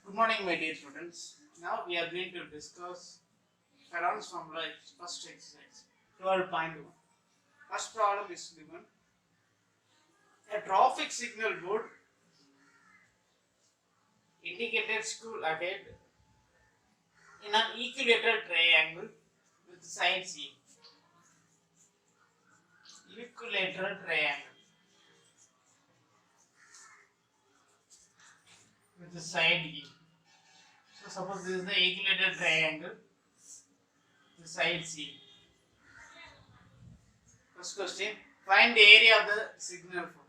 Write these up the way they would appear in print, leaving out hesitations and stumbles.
Good morning, my dear students. Now we are going to discuss Heron's formula first exercise 12.1. First problem is given: a traffic signal board indicated school ahead in an equilateral triangle with sides E. Equilateral triangle with the side E. So suppose this is the equilateral triangle, the side C. First question: find the area of the signal form.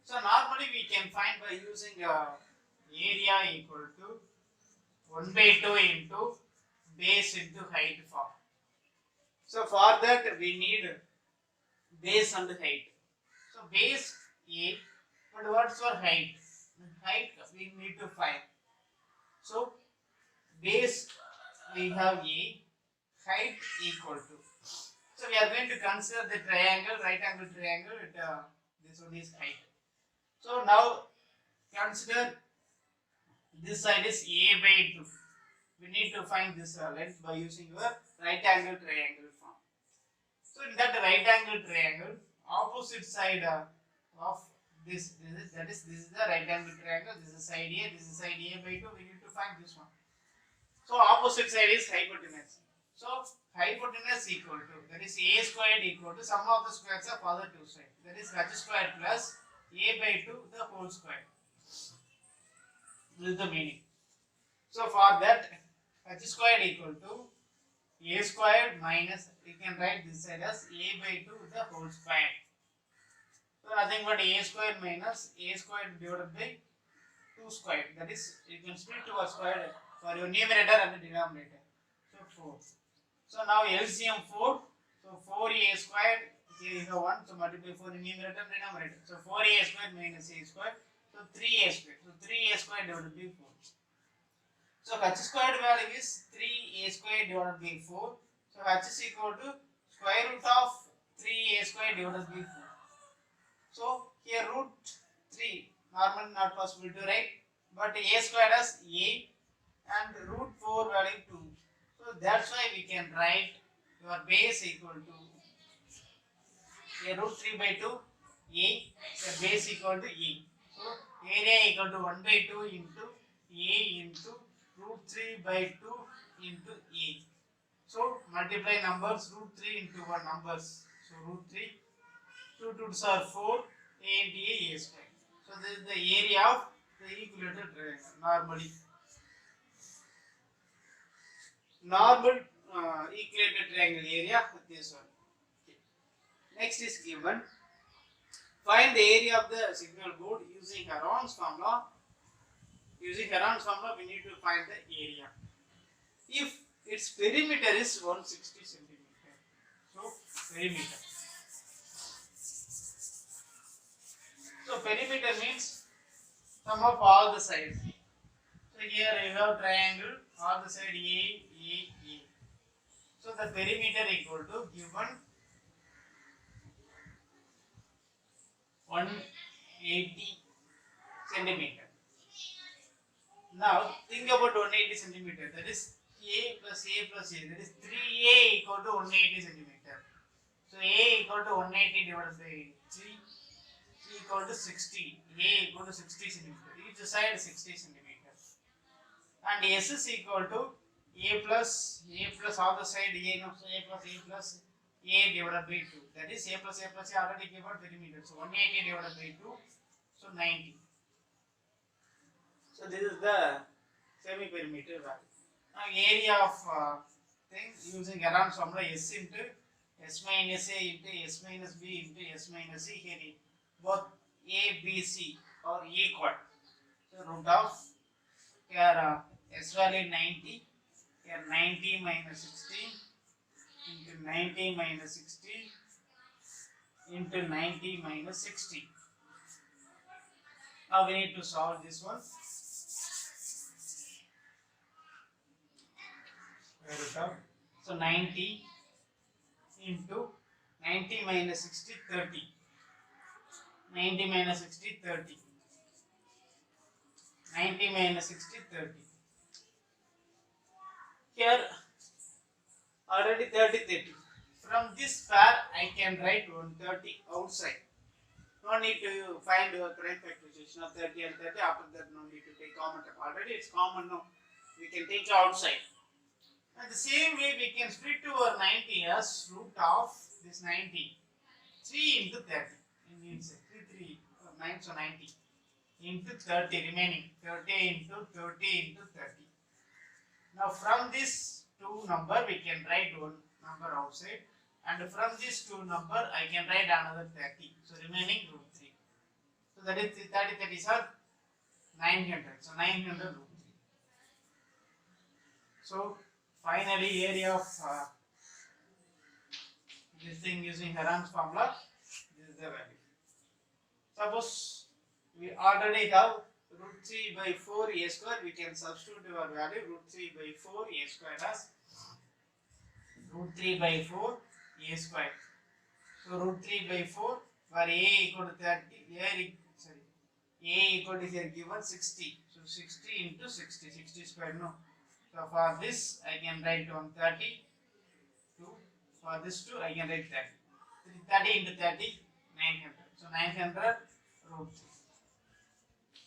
So normally we can find by using area equal to 1 by 2 into base into height form. So for that we need base and height. So base A, but what's for height? Height we need to find. So base we have A, height equal to. So we are going to consider the triangle, right angle triangle. This one is height. So now consider this side is A by 2. We need to find this length by using your right angle triangle form. So in that right angle triangle, opposite side of this is the right angle triangle. This is side A, this is side A by 2. We need to find this one. So opposite side is hypotenuse. So hypotenuse equal to, that is A squared equal to sum of the squares of other two sides. That is h squared plus A by 2 the whole square. This is the meaning. So for that, h squared equal to A squared minus, you can write this side as A by 2 the whole square. So nothing but A squared minus A squared divided by 2 squared. That is, you can split 2 squared for your numerator and the denominator. So 4. So now LCM 4. So 4A squared, here you have 1. So multiply 4 in numerator and denominator. So 4A squared minus A squared. So 3A squared. So 3A squared divided by 4. So h squared value is 3A squared divided by 4. So h is equal to square root of 3A squared divided by 4. So here root 3, normal not possible to write, but A squared as A and root 4 value 2. So that's why we can write your base equal to a root 3 by 2 A, the base equal to A. So area equal to 1 by 2 into A into root 3 by 2 into A. So multiply numbers, root 3 into 1 numbers. So root 3, 2 2s are 4, A into A square. So this is the area of the equilateral triangle normally. Normal equilateral triangle area with this one. Okay. Next is given. Find the area of the signal board using Heron's formula. Using Heron's formula, we need to find the area. If its perimeter is 160 centimeter, so perimeter. So perimeter means sum of all the sides. So here you have triangle, all the side A. So the perimeter equal to given 180 centimeter. Now think about 180 centimeter. That is A plus A plus A. That is 3A equal to 180 centimeter. So A equal to 180 divided by 3 equal to 60. A equal to 60 centimeter. Each side 60 centimeter. And S is equal to A plus all the side A, no, so A plus A divided by 2. That is A plus A already given perimeter. So 180 divided by 2, so 90. So this is the semi-perimeter value. Now area of thing using Heron's formula S into S minus A into S minus B into S minus C. Here both A, B, C are equal. So root of here S value 90. Here 90 minus 16 into 90 minus 60 into 90 minus 60. Now we need to solve this one. So 90 into 90 minus 60, 30. 90 minus 60, 30. 90 minus 60, 30. Here already 30, 30. From this pair I can write 130 outside. No need to find prime factorization of 30 and 30. After that, no need to take common term. Already it's common now. We can take outside. And the same way we can split our 90 as root of this 90. 3 into 30. It means 3, 9, so 90 into 30 remaining. 30 into 30 into 30. Now from this two number we can write one number outside, and from this two number I can write another 30. So remaining root 3. So that is 30, 30 is 900. So 900 root 3. So finally area of this thing using Heron's formula, this is the value. Suppose we already have root 3 by 4 a square, we can substitute our value root 3 by 4 a square as root 3 by 4 a square. So root 3 by 4 for a equal to 30, a equal to here given 60. So 60 into 60, 60 square no. So for this I can write 130. For this 2 I can write 30. 30 into 30, 900. So 900 root 3.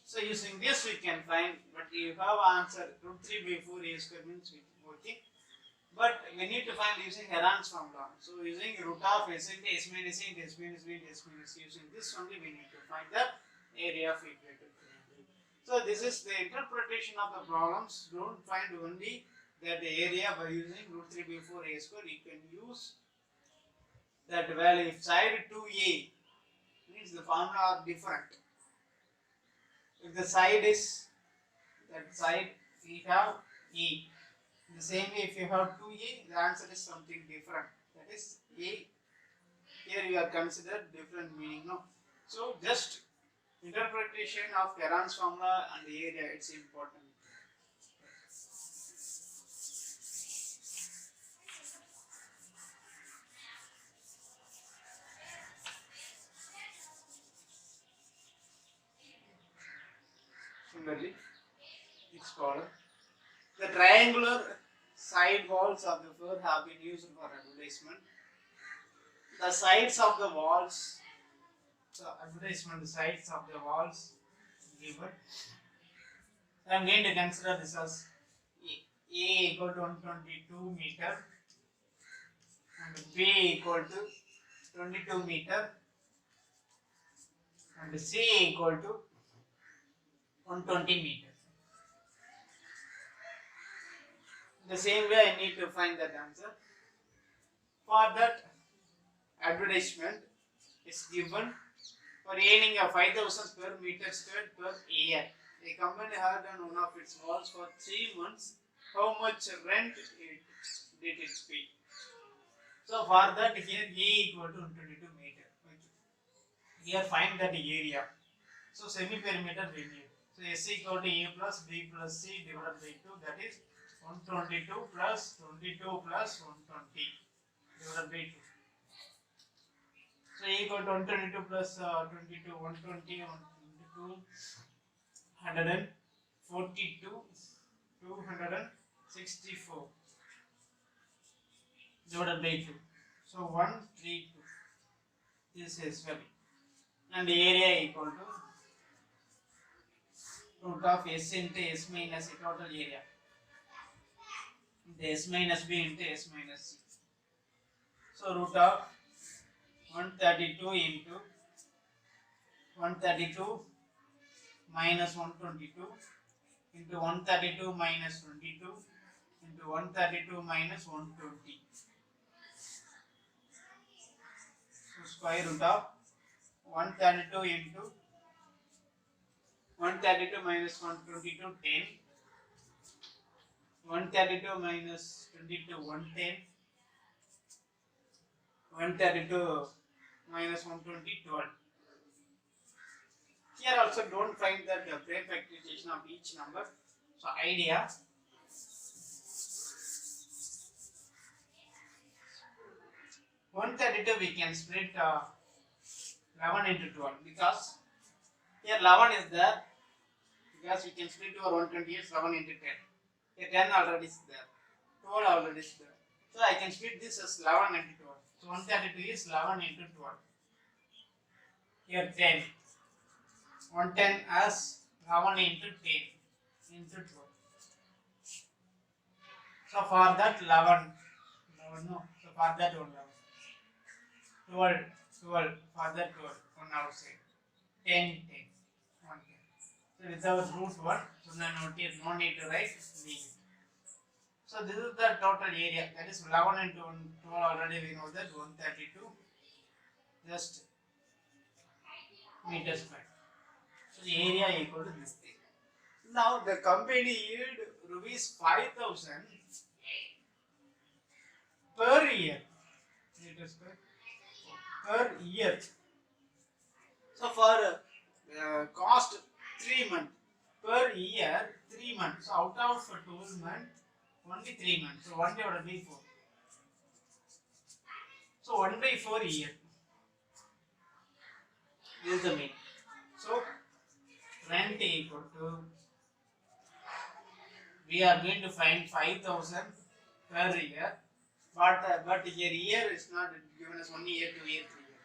So using this we can find, but you have answer root 3 by 4 a square means working. But we need to find using Heron's formula. So using root of s into s minus a into s minus b into s minus c, using this only we need to find the area of equator triangle. So this is the interpretation of the problems. Don't find only that the area by using root 3 by 4 a square. You can use that value. If side 2a means the formula are different. If the side is that side, we have a. The same way, if you have 2a, the answer is something different. That is a. Here you are considered different meaning. No, so just interpretation of Heron's formula and the area, it's important. Similarly, next problem. The triangular side walls of the floor have been used for advertisement. The sides of the walls, so advertisement, the sides of the walls given. I am going to consider this as A equal to 122 meter and B equal to 22 meter and C equal to 120 meter. The same way I need to find that answer. For that advertisement is given for earning a 5,000 per meter square per year. A company had on one of its walls for 3 months. How much rent did it pay? So for that here A equal to 122 meter. Here find that area. So semi-perimeter we need. So S equal to A plus B plus C divided by 2, that is 122 plus 22 plus 120 divided by 2. So A equal to 122 plus 22, 120, 122, 142, 264 divided by 2. So 132. This is value. And the area equal to root of S into S minus a total area. The S minus B into S minus C. So root of 132 into 132 minus 122 into 132 minus 22 into 132 minus 120. So square root of 132 into 132 minus 122, 10. 132 minus 22, 110. 132 minus 120, 12. Here also don't find that the prime factorization of each number. So idea. We can split 11 into 12 because here 11 is there, because we can split over 120 is 11 into 10. Here 10 already is there, 12 already is there. So I can split this as 11 into 12. So 132 is 11 into 12. Here 10. 110 as 11 into 10 into 12. So for that 11 no. So for that 1 12, 12 for that 12 1 outside. 10, 10, 1, 10. So without root 1, so no need to write, leave it. So this is the total area, that is 11 into 12 already we know that 132 just meters square. So the area equal to this thing. Now the company yield rupees 5,000 per year, meters square per year. So for cost 3 months per year 3 months. So out of 12 months only 3 months. So 1 divided by 4. So 1 by 4 year. This is the mean. So rent equal to, we are going to find 5,000 per year. But here year is not given as 1 year, 2 year, 3 year.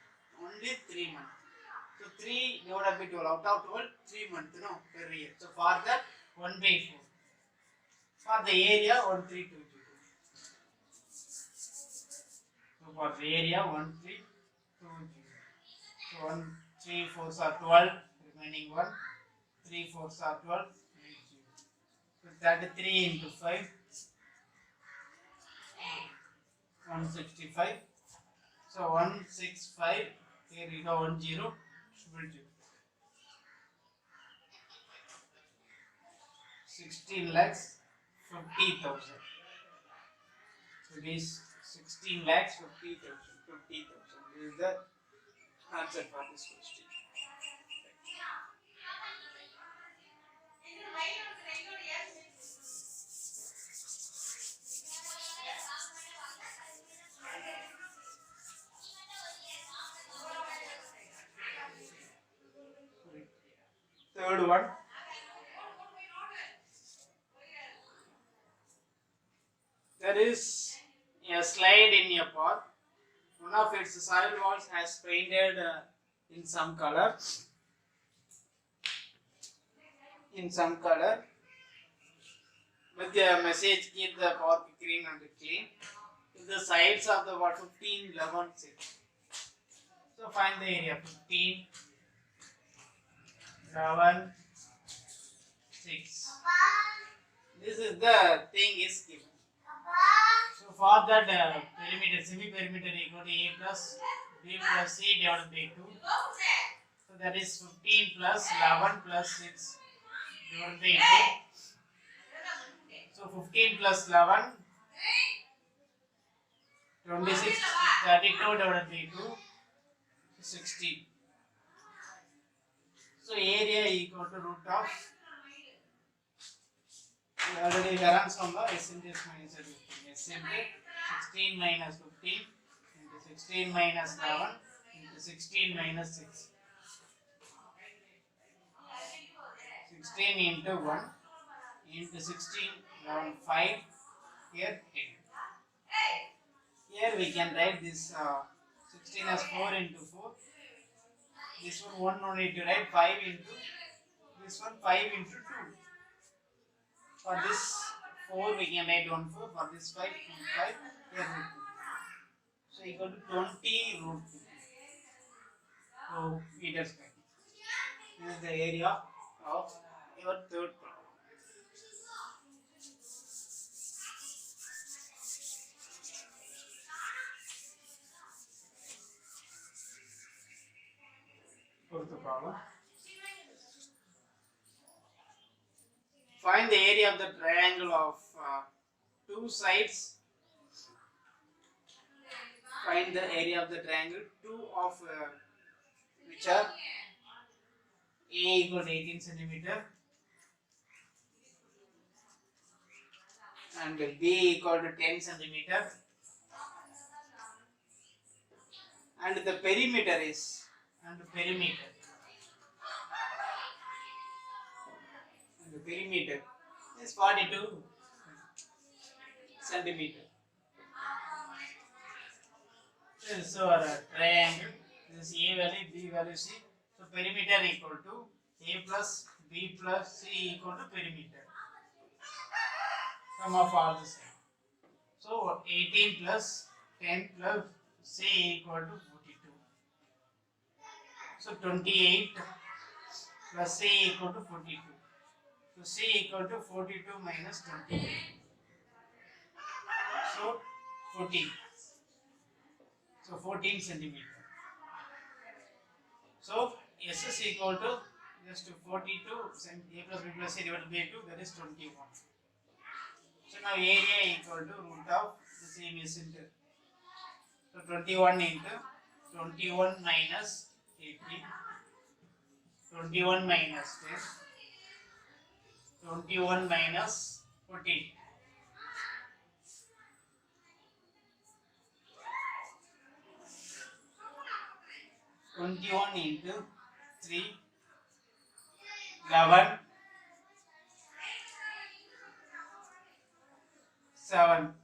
Only 3 months. So 3 divided by 12. Out of 12, 3 months no, per year. So for that 1 by 4. For the area 1320. So for the area 1320. So 1 3 4s are 12, remaining 1. 3 4s are 12. So 33 into 5. 165. So 165. Here we go 1 0. 16 lakhs 50,000. So it is 16 lakhs 50,000. 50,000. This is the answer for this question. Third one. There is a slide in a park. One of its soil walls has painted in some color. With the message, keep the park green and clean. With the sides of the wall 15, 11, 6. So find the area 15, 11, 6. This is the thing is given. So for that perimeter, semi-perimeter equal to A plus B plus C divided by 2. So that is 15 plus 11 plus 6 divided by 2. So 15 plus 11, 26, 32 divided by 2, 16. So area equal to root of, we already learned from the S into S minus 15. S into 16 minus 15 into 16 minus 11 into 16 minus 6. 16 into 1 into 16, 11, 5, here 10. Here we can write this 16 as 4 into 4. This one no need to write 5 into, this one 5 into 2. For this 4 we can write 1 4. For this 5, 5, here root 2. So equal to 20 root 2. So meters square. This is the area of your third problem. Fourth problem. Find the area of the triangle of two sides. Find the area of the triangle, two of which are A equal to 18 centimeter and B equal to 10 centimeter, and the perimeter is, perimeter is 42 centimeter. So our triangle, this is A value, B value, C. So perimeter equal to A plus B plus C equal to perimeter. Sum of all the same. So 18 plus 10 plus C equal to 42. So 28 plus C equal to 42. So C equal to 42 minus 28. So 14. So 14 centimeter. So S is equal to just 42 A plus B plus C divided by 2, that is 21. So now area equal to root of the same is into. So 21 into 21 minus 18, 21 minus 10, 21 minus 14. 21 into 3, 11, 7.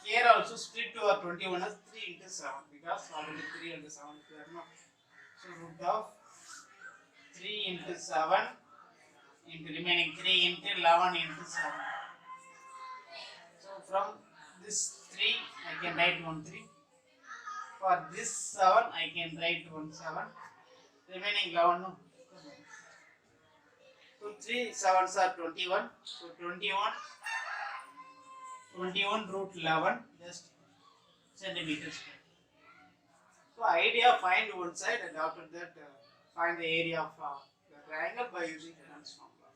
Here also split to our 21 as 3 into 7 because already 3 into 7 is there. No? So root of 3 into 7 into remaining 3 into 11 into 7. So from this 3 I can write 1 3. For this 7 I can write 1 7. Remaining 11 no. So 3 7s are 21. So 21 root 11 just centimeters square. So idea, find one side and after that find the area of the triangle by using Reynolds formula.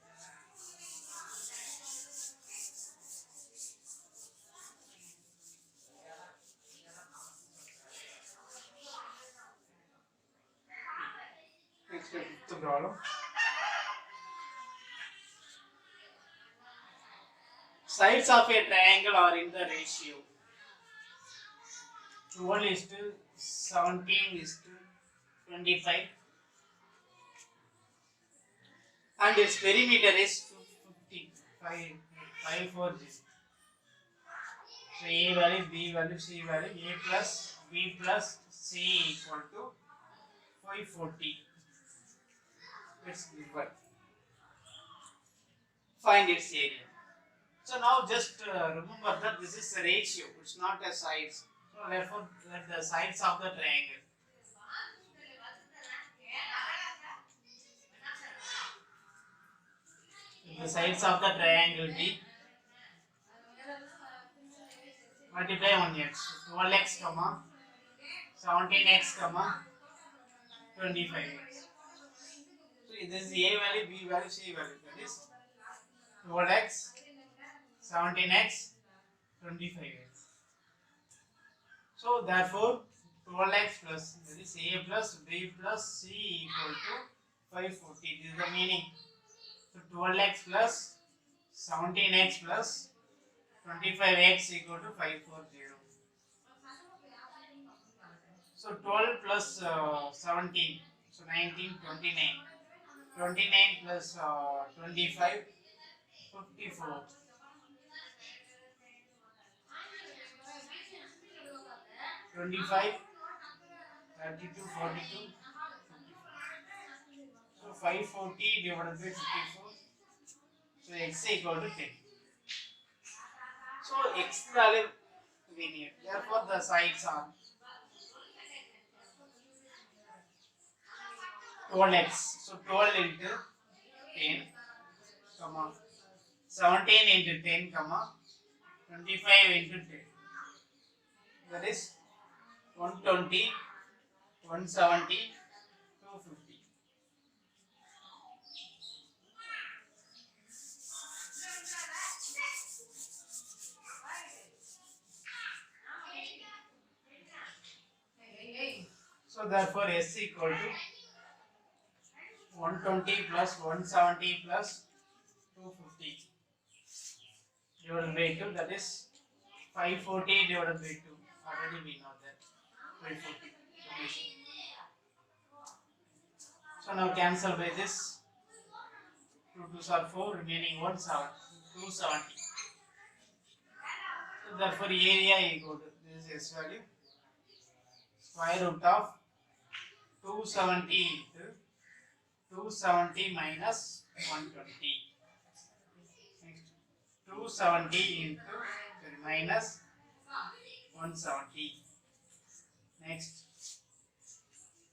Next fifth problem. Sides of a triangle are in the ratio 12 is to 17 is to 25 and its perimeter is 540. So A value, B value, C value, A plus B plus C equal to 540. It's given. Find its area. So now just remember that this is a ratio, it's not a sides. So therefore let the sides of the triangle. The sides of the triangle be multiply 1x, 12x, 17x, 25x. So this is A value, B value, C value. That is 12x, 17x, 25x. So therefore 12x plus, that is A plus B plus C equal to 540. This is the meaning. So 12x plus 17x plus 25x equal to 540. So 12 plus 17, so 19, 29. 29 plus 25, 54. 25, 32, 42, 55. So 540 divided by 54. So x equal to 10. So x value we need. Therefore the sides are 12x. So 12 into 10, 17 into 10, 25 into 10. That is 120, 170, 250. So therefore S equal to 120 plus 170 plus 250 divided by 2, that is 540 divided by 2. Already we know that 540. So now cancel by this. 2 2s are 4, remaining 1 7, 270. So therefore area equal to this is S value square root of 270 into 270 minus 120. Next 270 into minus 170. Next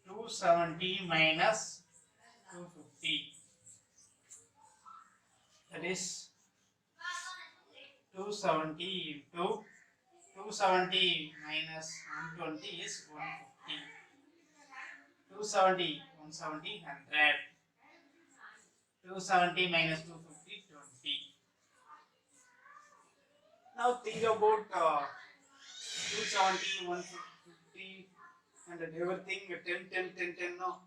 270 minus 250. That is 270 into 270 minus 120 is 150. 270, 170, 100. 270 minus 250, 20. Now think about 270, 150, and everything 10, 10, 10, 10. No.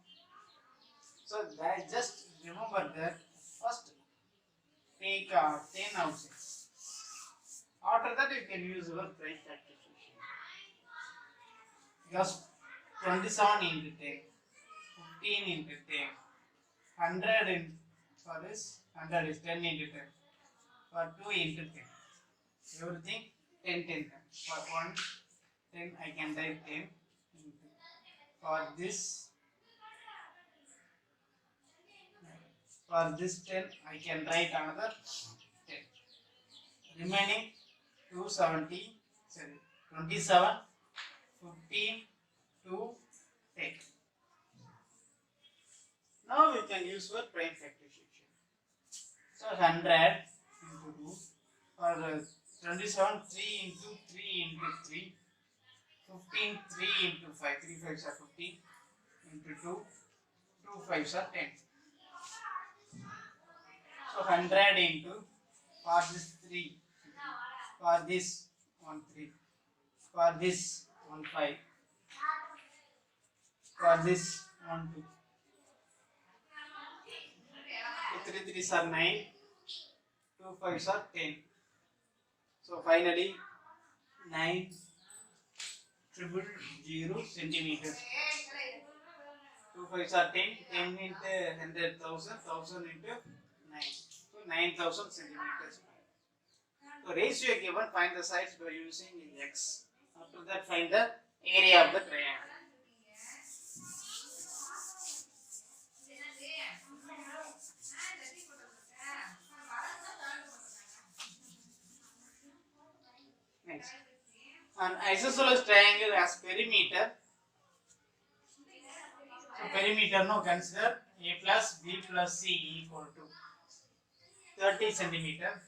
So that just remember that first take 10 outside. After that you can use your price substitution. Just 27 into 10, 15 into 10, 100 in for this, 100 is 10 into 10, for 2 into 10. Everything 10, 10, 10. For 1, 10 I can write 10 into. For this 10 I can write another 10. Remaining 270, sorry, 27, 15, 2, 10. Now we can use for prime factorization. So 100 into 2 for 27, 3 into 3 into 3, 15, 3 into 5, 3 5s are 15 into 2, 2 5s are 10. So 100 into, for this 3, for this 1 3, for this 1 5, for this 1 2. 2 3 3s are 9, 2 5s are 10. So finally 9 triple 0 centimeters. 2 5s are 10, 10 into 100,000, 1000 into 9. So 9,000 centimeters. So ratio given, find the sides by using x. After that find the area of the triangle. Next. An isosceles triangle has perimeter. So perimeter now consider a plus b plus c equal to 30 centimeter.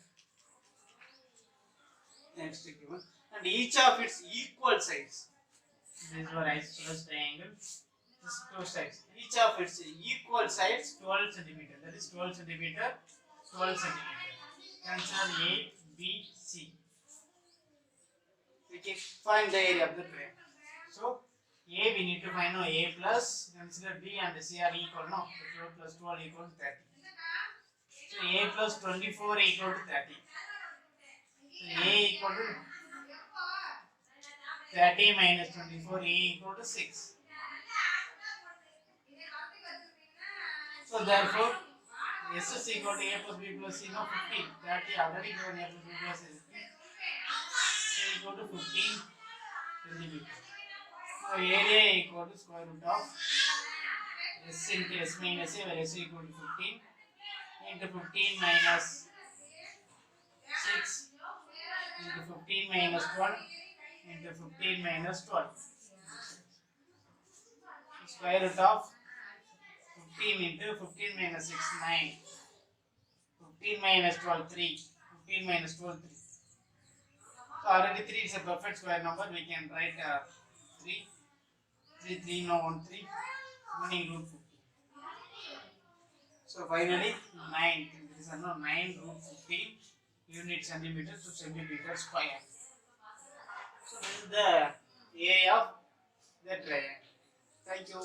Next given, and each of its equal sides. This is our isosceles triangle. This 2 sides. Each of its equal sides 12 centimeter. That is 12 centimeter, 12 centimeter. Consider A, B, C. We can find the area of the triangle. So A we need to find now A plus. Consider B and C are equal. No, 12 plus 12 equal to 30. So A plus 24 equal to 30. So A equal to 30 minus 24, A equal to 6. So therefore, S is equal to A plus B plus C, no 15. 30 already given A plus B plus C. So equal to 15 centimeters. Now area equal to square root of S into S minus A, where S equal to 15 into 15 minus 6 into 15 minus 12 into 15 minus 12. Square root of 15 into 15 minus 6, 9. 15 minus 12, 3. 15 minus 12, 3. So already 3 is a perfect square number. We can write 3. 3, 3, no 1, 3. Remaining root 15. So finally 9. There is no 9 root 15 unit centimeter to centimeter square. So this is the area of the triangle. Thank you.